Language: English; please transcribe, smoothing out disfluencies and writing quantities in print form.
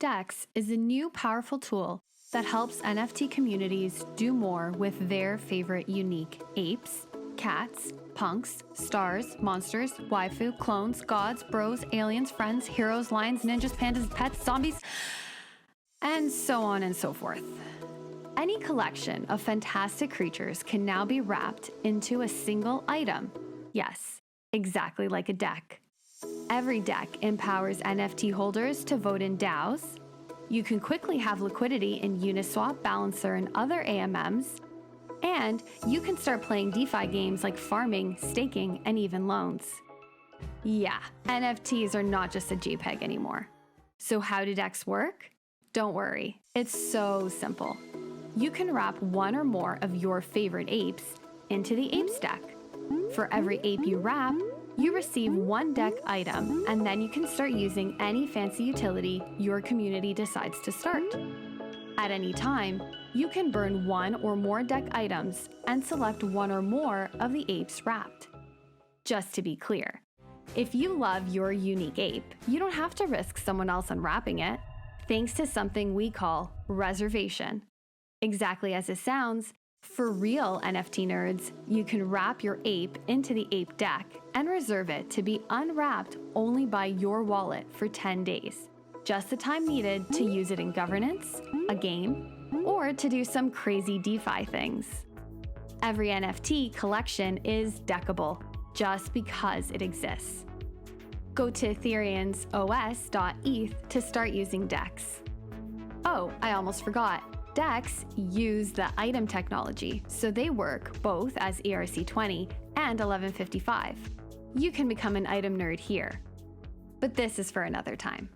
DEX is a new powerful tool that helps NFT communities do more with their favorite unique apes, cats, punks, stars, monsters, waifu, clones, gods, bros, aliens, friends, heroes, lions, ninjas, pandas, pets, zombies, and so on and so forth. Any collection of fantastic creatures can now be wrapped into a single item. Yes, exactly like a deck. Every deck empowers NFT holders to vote in DAOs. You can quickly have liquidity in Uniswap, Balancer, and other AMMs. And you can start playing DeFi games like farming, staking, and even loans. Yeah, NFTs are not just a JPEG anymore. So how do DEX work? Don't worry, it's so simple. You can wrap one or more of your favorite apes into the apes deck. For every ape you wrap, you receive one deck item, and then you can start using any fancy utility your community decides to start. At any time, you can burn one or more deck items and select one or more of the apes wrapped. Just to be clear, if you love your unique ape, you don't have to risk someone else unwrapping it, thanks to something we call reservation. Exactly as it sounds, for real NFT nerds, you can wrap your ape into the ape deck and reserve it to be unwrapped only by your wallet for 10 days. Just the time needed to use it in governance, a game, or to do some crazy DeFi things. Every NFT collection is deckable just because it exists. Go to EthereansOS.eth to start using DEX. Oh, I almost forgot. DEX use the item technology, so they work both as ERC20 and 1155. You can become an item nerd here. But this is for another time.